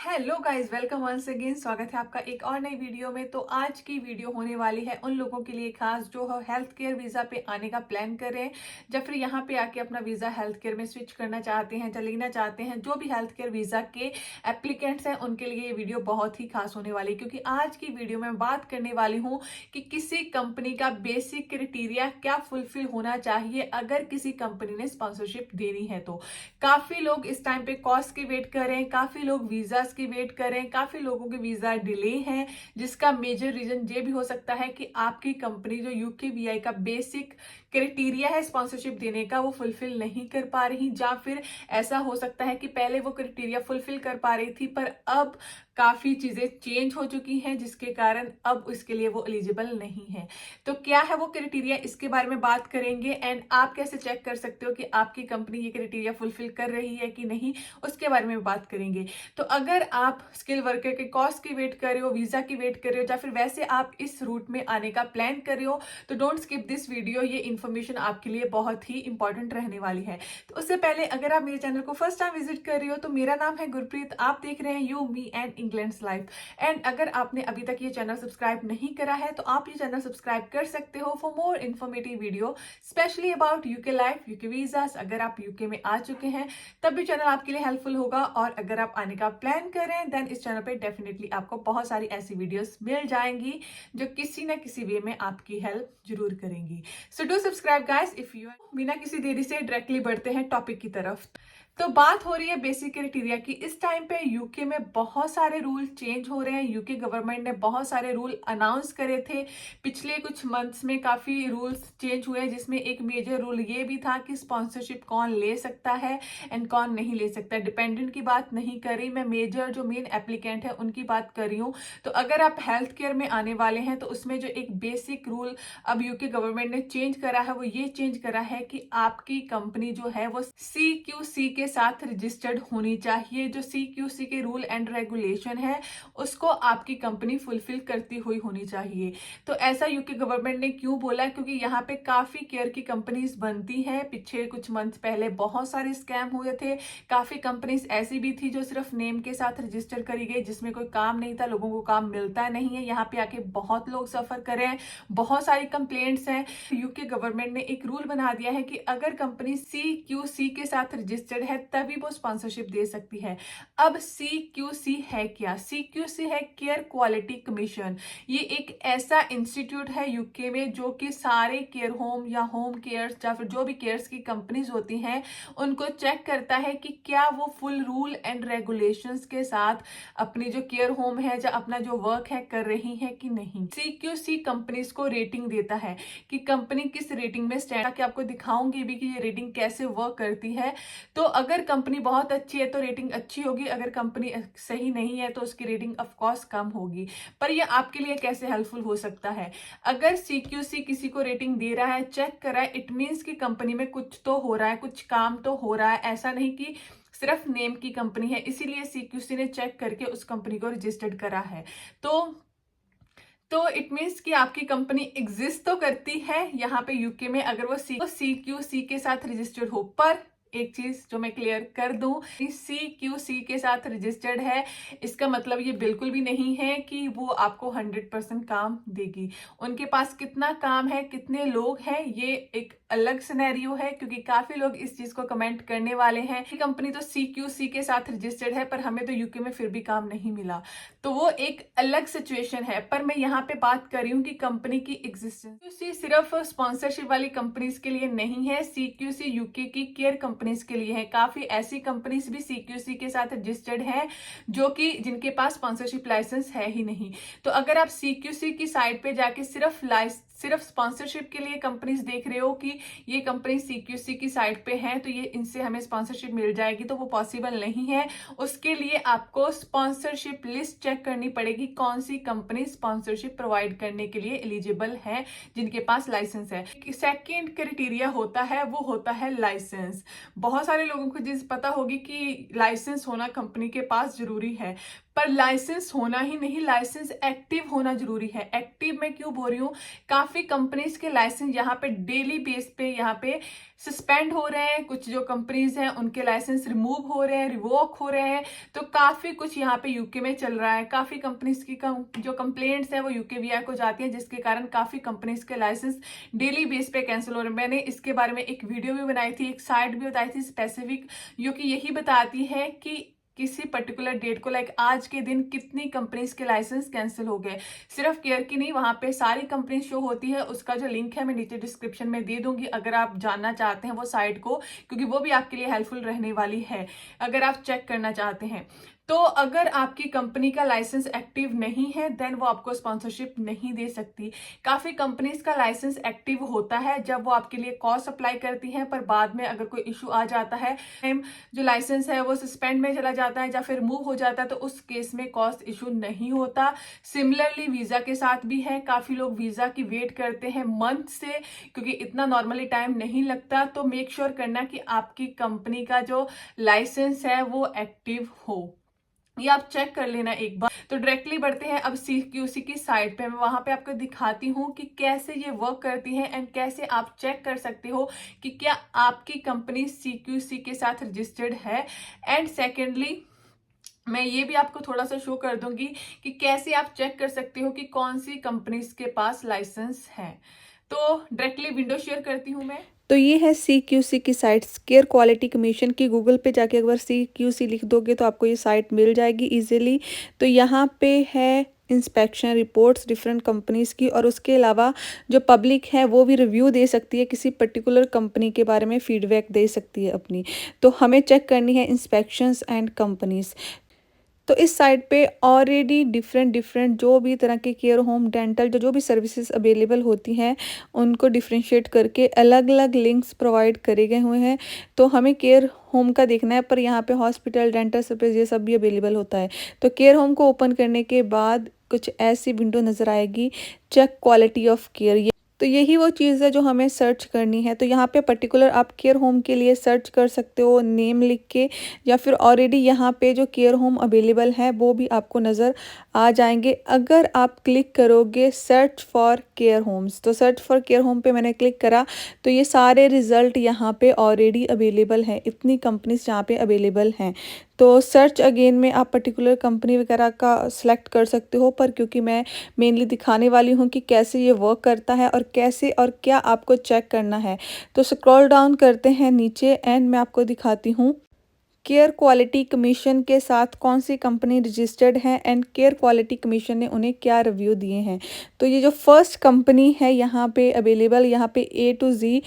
Hello guys, welcome once again. स्वागत है आपका एक और नई वीडियो में। तो आज की वीडियो होने वाली है उन लोगों के लिए खास जो हेल्थ केयर वीजा पे आने का प्लान कर रहे हैं या फिर यहाँ पे आके अपना वीजा हेल्थ केयर में स्विच करना चाहते हैं या लेना चाहते हैं। जो भी हेल्थ केयर वीजा के एप्लीकेंट्स हैं उनके लिए ये वीडियो बहुत ही खास होने वाली है, क्योंकि आज की वीडियो में बात करने वाली हूँ कि किसी कंपनी का बेसिक क्राइटेरिया क्या फुलफिल होना चाहिए अगर किसी कंपनी ने स्पॉन्सरशिप देनी है। तो काफी लोग इस टाइम पे कॉस्ट की वेट कर रहे हैं, काफी लोग वीजा की वेट कर रहे हैं, काफी लोगों के वीजा डिले हैं, जिसका मेजर रीजन ये भी हो सकता है कि आपकी कंपनी जो यूकेवीआई का बेसिक क्राइटेरिया है स्पॉन्सरशिप देने का वो फुलफिल नहीं कर पा रही, या फिर ऐसा हो सकता है कि पहले वो क्राइटेरिया फुलफिल कर पा रही थी पर अब काफी चीजें चेंज हो चुकी हैं जिसके कारण अब इसके लिए वो एलिजिबल नहीं है। तो क्या है वो क्राइटेरिया, इसके बारे में बात करेंगे। एंड आप कैसे चेक कर सकते हो कि आपकी कंपनी ये क्राइटेरिया फुलफिल कर रही है कि नहीं, उसके बारे में बात करेंगे। तो अगर आप स्किल वर्कर के कॉस्ट की वेट कर रहे हो, वीजा की वेट कर रहे हो, या फिर वैसे आप इस रूट में आने का प्लान कर रहे हो, तो डोंट स्किप दिस वीडियो। ये इन्फॉर्मेशन आपके लिए बहुत ही इंपॉर्टेंट रहने वाली है। तो उससे पहले अगर आप मेरे चैनल को फर्स्ट टाइम विजिट कर रही हो तो मेरा नाम है गुरप्रीत, आप देख रहे हैं you me and England's life. And अगर आपने अभी तक ये चैनल सब्सक्राइब नहीं करा है तो आप ये चैनल सब्सक्राइब कर सकते हो for more informative video specially about UK life, UK visas. अगर आप यूके में आ चुके हैं तब भी चैनल आपके लिए हेल्पफुल होगा, और अगर आप आने का प्लान करें देन इस चैनल पे डेफिनेटली आपको बहुत सारी ऐसी वीडियोस मिल जाएंगी जो किसी ना किसी वे में आपकी हेल्प जरूर करेंगी। So do subscribe guys if you. बिना किसी देरी से डायरेक्टली बढ़ते हैं टॉपिक की तरफ। तो बात हो रही है बेसिक क्राइटेरिया की। इस टाइम पे यूके में बहुत सारे रूल चेंज हो रहे हैं। यूके गवर्नमेंट ने बहुत सारे रूल अनाउंस करे थे पिछले कुछ मंथ्स में, काफी रूल्स चेंज हुए हैं, जिसमें एक मेजर रूल ये भी था कि स्पॉन्सरशिप कौन ले सकता है एंड कौन नहीं ले सकता। डिपेंडेंट की बात नहीं कर रही मैं, मेजर जो मेन एप्लीकेंट है उनकी बात कर रही हूँ। तो अगर आप हेल्थ केयर में आने वाले हैं तो उसमें जो एक बेसिक रूल अब यूके गवर्नमेंट ने चेंज करा है वो ये चेंज करा है कि आपकी कंपनी जो है वो CQC के साथ रजिस्टर्ड होनी चाहिए। जो CQC के रूल एंड रेगुलेशन है उसको आपकी कंपनी फुलफिल करती हुई होनी चाहिए। तो ऐसा यूके गवर्नमेंट ने क्यों बोला, क्योंकि यहाँ पे काफी केयर की कंपनीज बनती हैं। पिछले कुछ मंथ पहले बहुत सारे स्कैम हुए थे। काफी कंपनीज ऐसी भी थी जो सिर्फ नेम के साथ रजिस्टर करी गई, जिसमें कोई काम नहीं था, लोगों को काम मिलता नहीं है। यहाँ पे आके बहुत लोग सफर कर रहे हैं, बहुत सारी कंप्लेंट्स हैं। यूके गवर्नमेंट ने एक रूल बना दिया है कि अगर कंपनी CQC के साथ रजिस्टर्ड है तभी वो स्पॉन्सरशिप दे सकती है। अब CQC है क्या? CQC है केयर क्वालिटी कमीशन। ये एक ऐसा इंस्टीट्यूट है यूके में जो कि सारे केयर होम या होम केयर या फिर जो भी केयर्स की कंपनीज होती हैं उनको चेक करता है कि क्या वो फुल रूल एंड रेगुलेशंस के साथ अपनी जो केयर होम है या अपना जो वर्क है कर रही है कि नहीं। CQC कंपनीज को रेटिंग देता है कि कंपनी किस रेटिंग में स्टैंड, ताकि आपको दिखाऊंगी भी कि ये रेटिंग कैसे वर्क करती है। तो अगर कंपनी बहुत अच्छी है तो रेटिंग अच्छी होगी, अगर कंपनी सही नहीं है तो उसकी रेटिंग ऑफ कोर्स कम होगी। पर ये आपके लिए कैसे हेल्पफुल हो सकता है? अगर CQC किसी को रेटिंग दे रहा है, चेक कर रहा है, इट मीन्स कि कंपनी में कुछ तो हो रहा है, कुछ काम तो हो रहा है। ऐसा नहीं कि सिर्फ नेम की कंपनी है, इसीलिए CQC ने चेक करके उस कंपनी को रजिस्टर्ड करा है। तो इट मीन्स कि आपकी कंपनी एग्जिस्ट तो करती है यहाँ पे यूके में, अगर वो CQC के साथ रजिस्टर्ड हो। पर एक चीज जो मैं क्लियर कर दूं, CQC के साथ रजिस्टर्ड है इसका मतलब ये बिल्कुल भी नहीं है कि वो आपको 100% काम देगी। उनके पास कितना काम है, कितने लोग हैं, ये एक अलग सिनेरियो है, क्योंकि काफी लोग इस चीज को कमेंट करने वाले हैं कि कंपनी तो CQC के साथ रजिस्टर्ड है पर हमें तो यूके में फिर भी काम नहीं मिला। तो वो एक अलग सिचुएशन है। पर मैं यहाँ पे बात कर रही हूँ कि कंपनी की एग्जिस्टेंस सिर्फ स्पॉन्सरशिप वाली कंपनीज के लिए नहीं है, CQC यूके की केयर कंपनीज के लिए है। काफी ऐसी कंपनीज भी CQC के साथ रजिस्टर्ड है जो कि जिनके पास स्पॉन्सरशिप लाइसेंस है ही नहीं। तो अगर आप CQC की साइट पे जाके सिर्फ स्पॉन्सरशिप के लिए कंपनीज देख रहे हो कि ये कंपनी CQC की साइट पे है तो ये इनसे हमें स्पॉन्सरशिप मिल जाएगी, तो वो पॉसिबल नहीं है। उसके लिए आपको स्पॉन्सरशिप लिस्ट चेक करनी पड़ेगी, कौन सी कंपनी स्पॉन्सरशिप प्रोवाइड करने के लिए एलिजिबल है, जिनके पास लाइसेंस है। सेकेंड क्राइटेरिया होता है वो होता है लाइसेंस। बहुत सारे लोगों को जिस पता होगी कि लाइसेंस होना कंपनी के पास जरूरी है, पर लाइसेंस होना ही नहीं, लाइसेंस एक्टिव होना जरूरी है। एक्टिव मैं क्यों बोल रही हूँ, काफी कंपनीज के लाइसेंस यहाँ पे डेली बेस पे यहाँ पे सस्पेंड हो रहे हैं, कुछ जो कंपनीज हैं उनके लाइसेंस रिमूव हो रहे हैं, रिवोक हो रहे हैं। तो काफी कुछ यहाँ पे यूके में चल रहा है। काफी कंपनीज की जो कंप्लेंट्स है वो यूकेवीआई को जाती है, जिसके कारण काफी कंपनीज के लाइसेंस डेली बेस पे कैंसिल हो रहे हैं। मैंने इसके बारे में एक वीडियो भी बनाई थी, एक साइट भी बताई थी स्पेसिफिक, जो कि यही बताती है कि किसी पर्टिकुलर डेट को लाइक आज के दिन कितनी कंपनीज के लाइसेंस कैंसिल हो गए। सिर्फ केयर की नहीं, वहां पे सारी कंपनी शो होती है। उसका जो लिंक है मैं नीचे डिस्क्रिप्शन में दे दूंगी, अगर आप जानना चाहते हैं वो साइट को, क्योंकि वो भी आपके लिए हेल्पफुल रहने वाली है अगर आप चेक करना चाहते हैं। तो अगर आपकी कंपनी का लाइसेंस एक्टिव नहीं है देन वो आपको स्पॉन्सरशिप नहीं दे सकती। काफी कंपनीज का लाइसेंस एक्टिव होता है जब वो आपके लिए कॉस्ट अप्लाई करती हैं, पर बाद में अगर कोई इशू आ जाता है, जो लाइसेंस है वो सस्पेंड में चला जाता है या फिर मूव हो जाता है, तो उस केस में कॉस्ट इशू नहीं होता। सिमिलरली वीजा के साथ भी है, काफी लोग वीजा की वेट करते हैं मंथ से, क्योंकि इतना नॉर्मली टाइम नहीं लगता। तो मेक श्योर करना कि आपकी कंपनी का जो लाइसेंस है वो एक्टिव हो, ये आप चेक कर लेना एक बार। तो डायरेक्टली बढ़ते हैं अब CQC की साइट पे। मैं वहां पे आपको दिखाती हूँ कि कैसे ये वर्क करती है एंड कैसे आप चेक कर सकते हो कि क्या आपकी कंपनी CQC के साथ रजिस्टर्ड है। एंड सेकेंडली मैं ये भी आपको थोड़ा सा शो कर दूंगी कि कैसे आप चेक कर सकते हो कि कौन सी कंपनीज के पास लाइसेंस है। तो डायरेक्टली विंडो शेयर करती हूँ मैं। तो ये है CQC की साइट, केयर क्वालिटी कमीशन की। गूगल पे जाके अगर CQC लिख दोगे तो आपको ये साइट मिल जाएगी इजीली। तो यहाँ पे है इंस्पेक्शन रिपोर्ट्स डिफरेंट कंपनीज की, और उसके अलावा जो पब्लिक है वो भी रिव्यू दे सकती है, किसी पर्टिकुलर कंपनी के बारे में फीडबैक दे सकती है अपनी। तो हमें चेक करनी है इंस्पेक्शंस एंड कंपनीज। तो इस साइट पे ऑलरेडी डिफरेंट जो भी तरह के केयर होम डेंटल जो भी सर्विसेज अवेलेबल होती हैं उनको डिफ्रेंशिएट करके अलग अलग लिंक्स प्रोवाइड करे गए हुए हैं। तो हमें केयर होम का देखना है, पर यहाँ पे हॉस्पिटल डेंटल सर्विस ये सब भी अवेलेबल होता है। तो केयर होम को ओपन करने के बाद कुछ ऐसी विंडो नज़र आएगी, चेक क्वालिटी ऑफ केयर। तो यही वो चीज़ है जो हमें सर्च करनी है। तो यहाँ पे पर्टिकुलर आप केयर होम के लिए सर्च कर सकते हो नेम लिख के, या फिर ऑलरेडी यहाँ पे जो केयर होम अवेलेबल है वो भी आपको नज़र आ जाएंगे। अगर आप क्लिक करोगे सर्च फॉर केयर होम्स, तो सर्च फॉर केयर होम पे मैंने क्लिक करा तो ये सारे रिजल्ट यहाँ पे ऑलरेडी अवेलेबल हैं, इतनी कंपनीज यहाँ पे अवेलेबल हैं। तो सर्च अगेन में आप पर्टिकुलर कंपनी वगैरह का सिलेक्ट कर सकते हो, पर क्योंकि मैं मेनली दिखाने वाली हूँ कि कैसे ये वर्क करता है और कैसे और क्या आपको चेक करना है। तो स्क्रॉल डाउन करते हैं नीचे एंड मैं आपको दिखाती हूँ केयर क्वालिटी कमीशन के साथ कौन सी कंपनी रजिस्टर्ड है एंड केयर क्वालिटी कमीशन ने उन्हें क्या रिव्यू दिए हैं। तो ये जो फर्स्ट कंपनी है यहाँ पे अवेलेबल, यहाँ पे A to Z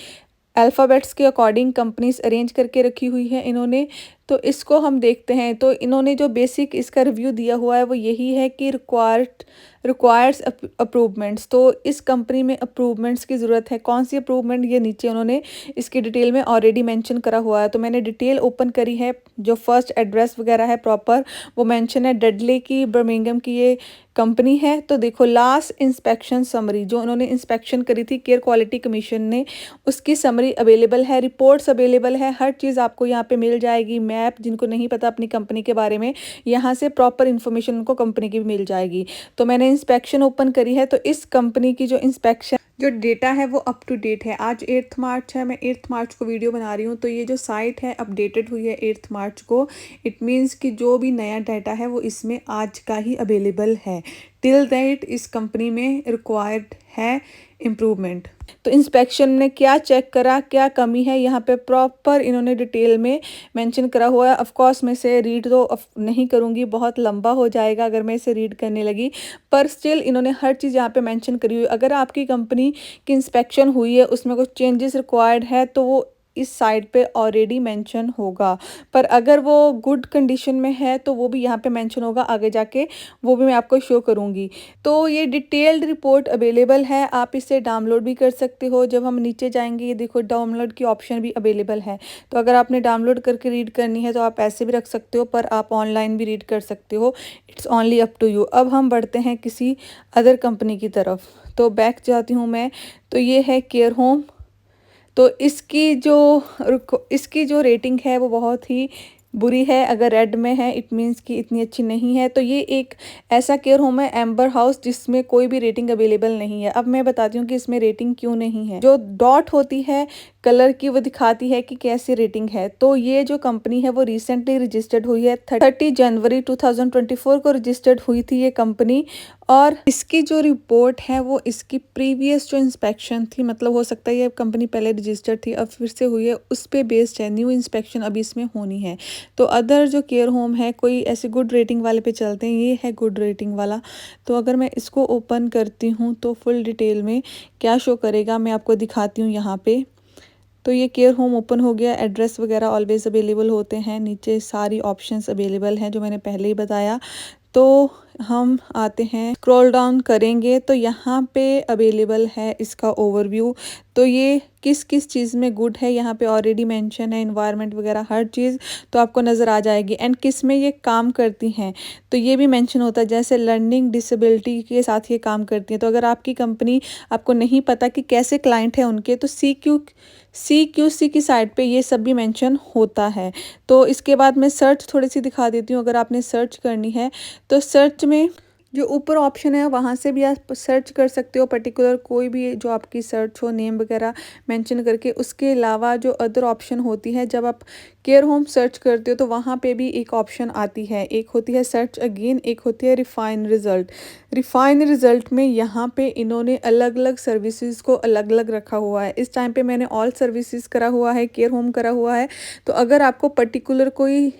अल्फ़ाबेट्स के अकॉर्डिंग कंपनीज अरेंज करके रखी हुई है इन्होंने। तो इसको हम देखते हैं। तो इन्होंने जो बेसिक इसका रिव्यू दिया हुआ है वो यही है कि रिक्वायर्स अप्रूवमेंट्स। तो इस कंपनी में अप्रूवमेंट्स की ज़रूरत है। कौन सी अप्रूवमेंट, ये नीचे उन्होंने इसकी डिटेल में ऑलरेडी मेंशन करा हुआ है। तो मैंने डिटेल ओपन करी है, जो फर्स्ट एड्रेस वगैरह है प्रॉपर वो मेंशन है, डडले की बर्मिंघम की ये कंपनी है। तो देखो लास्ट इंस्पेक्शन समरी, जो उन्होंने इंस्पेक्शन करी थी केयर क्वालिटी कमीशन ने, उसकी समरी अवेलेबल है, रिपोर्ट्स अवेलेबल है, हर चीज़ आपको यहाँ पे मिल जाएगी। मैप, जिनको नहीं पता अपनी कंपनी के बारे में, यहाँ से प्रॉपर इन्फॉर्मेशन उनको कंपनी की भी मिल जाएगी। तो मैंने इंस्पेक्शन ओपन करी है। तो इस कंपनी की जो इंस्पेक्शन जो डेटा है वो अप टू डेट है। आज 8 मार्च है, मैं 8 मार्च को वीडियो बना रही हूँ। तो ये जो साइट है अपडेटेड हुई है 8 मार्च को। इट मीन्स कि जो भी नया डाटा है वो इसमें आज का ही अवेलेबल है। टिल दैट इस कंपनी में रिक्वायर्ड है इम्प्रूवमेंट। तो इंस्पेक्शन ने क्या चेक करा, क्या कमी है, यहाँ पे प्रॉपर इन्होंने डिटेल में मेंशन करा हुआ है। ऑफ कोर्स मैं इसे रीड तो नहीं करूँगी, बहुत लंबा हो जाएगा अगर मैं इसे रीड करने लगी, पर स्टिल इन्होंने हर चीज़ यहाँ पे मेंशन करी हुई है। अगर आपकी कंपनी की इंस्पेक्शन हुई है, उसमें कुछ चेंजेस रिक्वायर्ड है, तो वो इस साइट पे ऑलरेडी मेंशन होगा। पर अगर वो गुड कंडीशन में है तो वो भी यहाँ पे मेंशन होगा, आगे जाके वो भी मैं आपको शो करूँगी। तो ये डिटेल्ड रिपोर्ट अवेलेबल है, आप इसे डाउनलोड भी कर सकते हो। जब हम नीचे जाएंगे, ये देखो डाउनलोड की ऑप्शन भी अवेलेबल है। तो अगर आपने डाउनलोड करके रीड करनी है तो आप ऐसे भी रख सकते हो, पर आप ऑनलाइन भी रीड कर सकते हो। It's only up to you. अब हम बढ़ते हैं किसी अदर कंपनी की तरफ। तो बैक जाती हूँ मैं। तो ये है केयर होम। तो इसकी जो रेटिंग है वो बहुत ही बुरी है, अगर रेड में है इट मीन्स कि इतनी अच्छी नहीं है। तो ये एक ऐसा केयर होम है एम्बर हाउस जिसमें कोई भी रेटिंग अवेलेबल नहीं है। अब मैं बताती हूँ कि इसमें रेटिंग क्यों नहीं है। जो डॉट होती है कलर की वो दिखाती है कि कैसी रेटिंग है। तो ये जो कंपनी है वो रिसेंटली रजिस्टर्ड हुई है, 30 जनवरी 2024 को रजिस्टर्ड हुई थी ये कंपनी। और इसकी जो रिपोर्ट है वो इसकी प्रीवियस जो इंस्पेक्शन थी, मतलब हो सकता है ये कंपनी पहले रजिस्टर्ड थी अब फिर से हुई है, उस पे बेस्ड है। न्यू इंस्पेक्शन अभी इसमें होनी है। तो अदर जो केयर होम है कोई ऐसे गुड रेटिंग वाले पे चलते हैं, ये है गुड रेटिंग वाला। तो अगर मैं इसको ओपन करती हूँ तो फुल डिटेल में क्या शो करेगा मैं आपको दिखाती हूँ यहाँ पे। तो ये केयर होम ओपन हो गया। एड्रेस वगैरह ऑलवेज अवेलेबल होते हैं, नीचे सारी ऑप्शंस अवेलेबल हैं जो मैंने पहले ही बताया। तो हम आते हैं, स्क्रॉल डाउन करेंगे तो यहाँ पे अवेलेबल है इसका ओवरव्यू। तो ये किस किस चीज़ में गुड है यहाँ पे ऑलरेडी मेंशन है, इन्वायरमेंट वगैरह हर चीज़ तो आपको नज़र आ जाएगी। एंड किस में ये काम करती हैं तो ये भी मेंशन होता है, जैसे लर्निंग डिसेबिलिटी के साथ ये काम करती हैं। तो अगर आपकी कंपनी, आपको नहीं पता कि कैसे क्लाइंट है उनके, तो CQC की साइट पे ये सब भी मेंशन होता है। तो इसके बाद मैं सर्च थोड़ी सी दिखा देती हूँ। अगर आपने सर्च करनी है तो सर्च में जो ऊपर ऑप्शन है वहाँ से भी आप सर्च कर सकते हो, पर्टिकुलर कोई भी जो आपकी सर्च हो, नेम वगैरह मेंशन करके। उसके अलावा जो अदर ऑप्शन होती है, जब आप केयर होम सर्च करते हो तो वहाँ पे भी एक ऑप्शन आती है, एक होती है सर्च अगेन, एक होती है रिफाइन रिजल्ट। रिफाइन रिजल्ट में यहाँ पे इन्होंने अलग अलग सर्विसेज को अलग अलग रखा हुआ है। इस टाइम पे मैंने ऑल सर्विसेज करा हुआ है, केयर होम करा हुआ है। तो अगर आपको पर्टिकुलर कोई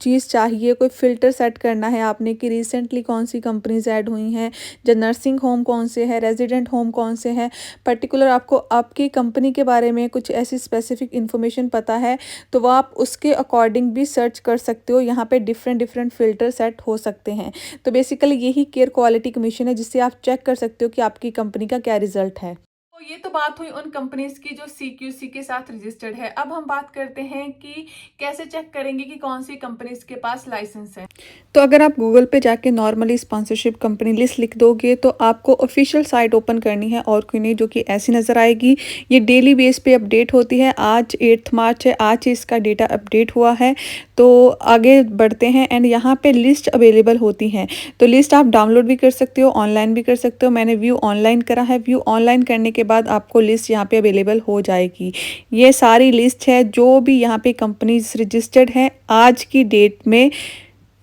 चीज़ चाहिए, कोई फ़िल्टर सेट करना है आपने कि रिसेंटली कौन सी कंपनीज ऐड हुई हैं, जो नर्सिंग होम कौन से है, रेजिडेंट होम कौन से हैं, पर्टिकुलर आपको आपकी कंपनी के बारे में कुछ ऐसी स्पेसिफिक इन्फॉर्मेशन पता है तो वो आप उसके अकॉर्डिंग भी सर्च कर सकते हो। यहाँ पे डिफरेंट फ़िल्टर सेट हो सकते हैं। तो बेसिकली यही केयर क्वालिटी कमीशन है जिससे आप चेक कर सकते हो कि आपकी कंपनी का क्या रिजल्ट है। तो ये तो बात हुई उन कंपनीज की जो CQC के साथ रजिस्टर्ड है। अब हम बात करते हैं कि कैसे चेक करेंगे कि कौन सी कंपनीज के पास लाइसेंस है। तो अगर आप गूगल पे जाके नॉर्मली स्पॉन्सरशिप कंपनी लिस्ट लिख दोगे तो आपको ऑफिशियल साइट ओपन करनी है और कोई नहीं, जो कि ऐसी नज़र आएगी। ये डेली बेस पे अपडेट होती है। आज 8 मार्च है, आज ही इसका डेटा अपडेट हुआ है। तो आगे बढ़ते हैं एंड यहाँ पे लिस्ट अवेलेबल होती हैं। तो लिस्ट आप डाउनलोड भी कर सकते हो, ऑनलाइन भी कर सकते हो। मैंने व्यू ऑनलाइन करा है। व्यू ऑनलाइन करने के बाद आपको लिस्ट यहाँ पे अवेलेबल हो जाएगी। ये सारी लिस्ट है जो भी यहाँ पे कंपनीज रजिस्टर्ड हैं आज की डेट में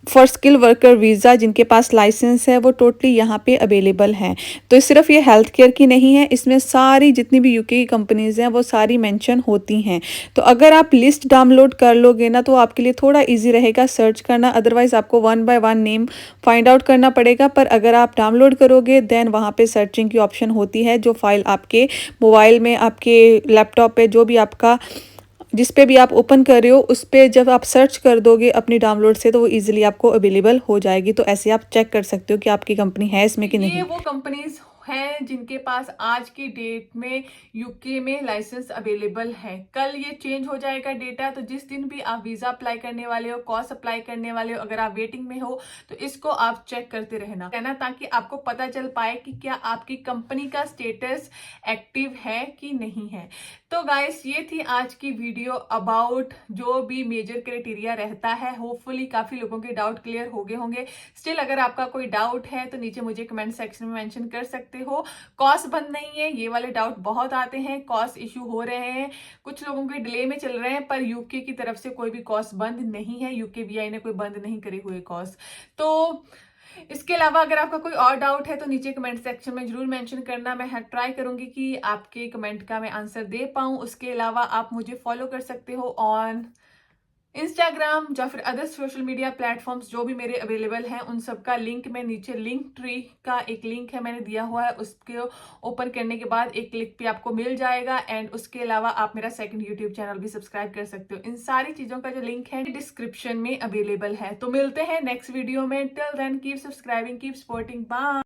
फॉर स्किल वर्कर वीज़ा, जिनके पास लाइसेंस है वो टोटली यहाँ पे अवेलेबल हैं। तो सिर्फ ये हेल्थ केयर की नहीं है, इसमें सारी जितनी भी यूके की कंपनीज हैं वो सारी मेंशन होती हैं। तो अगर आप लिस्ट डाउनलोड कर लोगे ना तो आपके लिए थोड़ा इजी रहेगा सर्च करना, अदरवाइज आपको 1 बाय 1 नेम फाइंड आउट करना पड़ेगा। पर अगर आप डाउनलोड करोगे देन वहाँ पे सर्चिंग की ऑप्शन होती है। जो फाइल आपके मोबाइल में, आपके लैपटॉप पे, जो भी आपका जिस पे भी आप ओपन कर रहे हो उस पे जब आप सर्च कर दोगे अपनी डाउनलोड से तो वो इजीली आपको अवेलेबल हो जाएगी। तो ऐसे आप चेक कर सकते हो कि आपकी कंपनी है इसमें कि नहीं। ये वो कंपनीज हैं जिनके पास आज की डेट में यूके में लाइसेंस अवेलेबल है। कल ये चेंज हो जाएगा डेटा। तो जिस दिन भी आप वीजा अप्लाई करने वाले हो, कॉस अप्लाई करने वाले हो, अगर आप वेटिंग में हो तो इसको आप चेक करते रहना ताकि आपको पता चल पाए कि क्या आपकी कंपनी का स्टेटस एक्टिव है कि नहीं है। तो गाइस ये थी आज की वीडियो अबाउट जो भी मेजर क्राइटेरिया रहता है। होपफुली काफी लोगों के डाउट क्लियर हो गए होंगे। स्टिल अगर आपका कोई डाउट है तो नीचे मुझे कमेंट सेक्शन में मेंशन कर सकते हो। कॉस्ट बंद नहीं है, ये वाले डाउट बहुत आते हैं, कॉस्ट इशू हो रहे हैं, कुछ लोगों के डिले में चल रहे हैं, पर यूके की तरफ से कोई भी कॉस्ट बंद नहीं है। यूके वीआई ने कोई बंद नहीं करे हुए कॉस्ट। तो इसके अलावा अगर आपका कोई और डाउट है तो नीचे कमेंट सेक्शन में जरूर मेंशन करना। मैं ट्राई करूंगी कि आपके कमेंट का मैं आंसर दे पाऊं। उसके अलावा आप मुझे फॉलो कर सकते हो ऑन इंस्टाग्राम या फिर अदर सोशल मीडिया प्लेटफॉर्म्स जो भी मेरे अवेलेबल हैं। उन सब का लिंक मैं नीचे लिंक ट्री का एक लिंक है मैंने दिया हुआ है, उसके ओपन करने के बाद एक क्लिक पे आपको मिल जाएगा। एंड उसके अलावा आप मेरा सेकंड यूट्यूब चैनल भी सब्सक्राइब कर सकते हो। इन सारी चीजों का जो लिंक है डिस्क्रिप्शन में अवेलेबल है। तो मिलते हैं नेक्स्ट वीडियो में। Till then keep subscribing, keep supporting, bye.